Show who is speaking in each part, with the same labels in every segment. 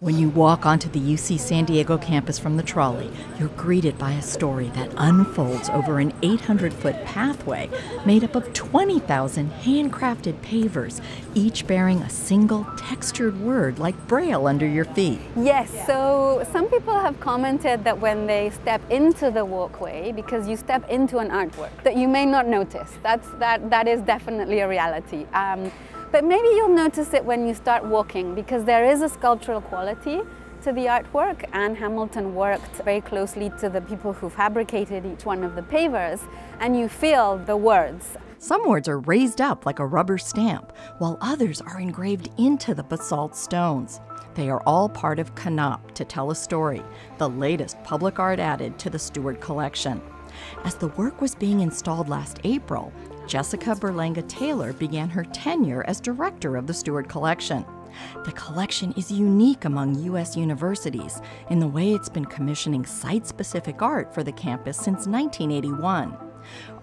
Speaker 1: When you walk onto the UC San Diego campus from the trolley, you're greeted by a story that unfolds over an 800-foot pathway made up of 20,000 handcrafted pavers, each bearing a single textured word like Braille under your feet.
Speaker 2: Yes, so some people have commented that when they step into the walkway, because you step into an artwork, that you may not notice. That is definitely a reality. But maybe you'll notice it when you start walking, because there is a sculptural quality to the artwork, and Hamilton worked very closely to the people who fabricated each one of the pavers, and you feel the words.
Speaker 1: Some words are raised up like a rubber stamp, while others are engraved into the basalt stones. They are all part of KAHNOP to tell a story, the latest public art added to the Stuart Collection. As the work was being installed last April, Jessica Berlanga-Taylor began her tenure as director of the Stuart Collection. The collection is unique among U.S. universities in the way it's been commissioning site-specific art for the campus since 1981.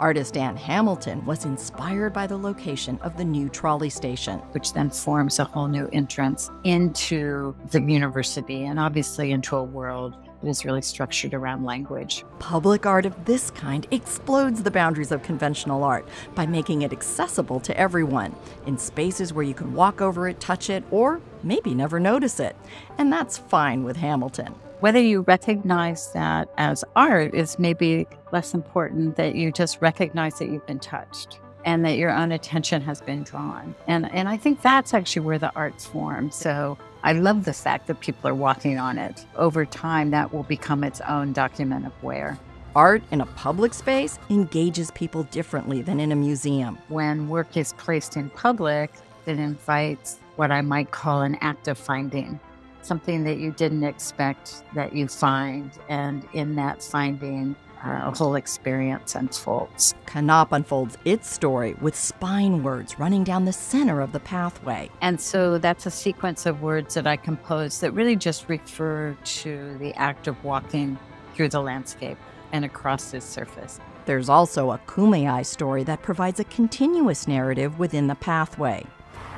Speaker 1: Artist Ann Hamilton was inspired by the location of the new trolley station,
Speaker 3: which then forms a whole new entrance into the university and obviously into a world that is really structured around language.
Speaker 1: Public art of this kind explodes the boundaries of conventional art by making it accessible to everyone in spaces where you can walk over it, touch it, or maybe never notice it. And that's fine with Hamilton.
Speaker 3: Whether you recognize that as art is maybe less important, that you just recognize that you've been touched and that your own attention has been drawn. And I think that's actually where the art's formed. So I love the fact that people are walking on it. Over time, that will become its own document of where.
Speaker 1: Art in a public space engages people differently than in a museum.
Speaker 3: When work is placed in public, it invites what I might call an act of finding. Something that you didn't expect that you find, and in that finding, a whole experience unfolds.
Speaker 1: KAHNOP unfolds its story with spine words running down the center of the pathway.
Speaker 3: And so that's a sequence of words that I compose that really just refer to the act of walking through the landscape and across this surface.
Speaker 1: There's also a Kumeyaay story that provides a continuous narrative within the pathway.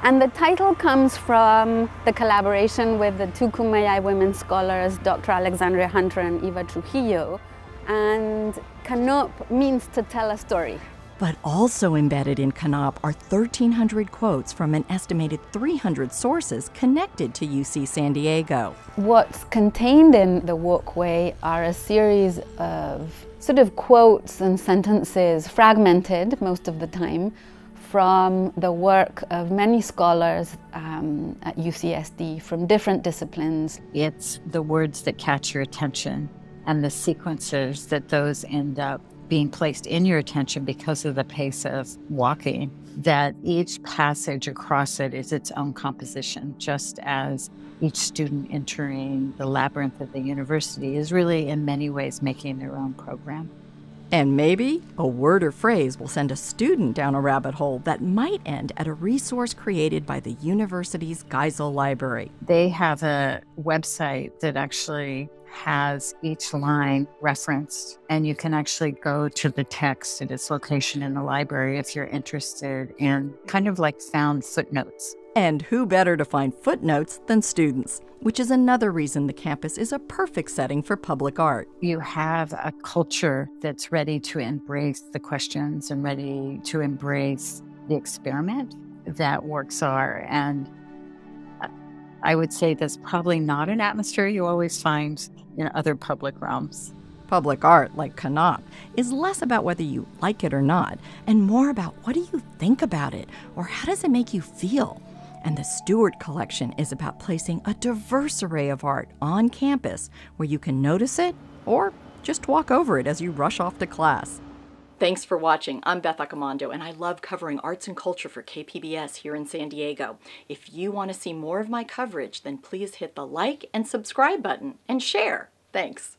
Speaker 2: And the title comes from the collaboration with the two Kumeyaay women scholars, Dr. Alexandria Hunter and Eva Trujillo. And KAHNOP means to tell a story.
Speaker 1: But also embedded in KAHNOP are 1,300 quotes from an estimated 300 sources connected to UC San Diego.
Speaker 2: What's contained in the walkway are a series of sort of quotes and sentences, fragmented most of the time, from the work of many scholars at UCSD from different disciplines.
Speaker 3: It's the words that catch your attention and the sequences that those end up being placed in your attention because of the pace of walking, that each passage across it is its own composition, just as each student entering the labyrinth of the university is really in many ways making their own program.
Speaker 1: And maybe a word or phrase will send a student down a rabbit hole that might end at a resource created by the university's Geisel Library.
Speaker 3: They have a website that actually has each line referenced, and you can actually go to the text at its location in the library if you're interested in kind of like found footnotes.
Speaker 1: And who better to find footnotes than students, which is another reason the campus is a perfect setting for public art.
Speaker 3: You have a culture that's ready to embrace the questions and ready to embrace the experiment that works are. And I would say that's probably not an atmosphere you always find in other public realms.
Speaker 1: Public art, like KAHNOP, is less about whether you like it or not, and more about what do you think about it, or how does it make you feel? And the Stuart Collection is about placing a diverse array of art on campus where you can notice it or just walk over it as you rush off to class. Thanks for watching. I'm Beth Accomando, and I love covering arts and culture for KPBS here in San Diego. If you want to see more of my coverage, then please hit the like and subscribe button and share. Thanks.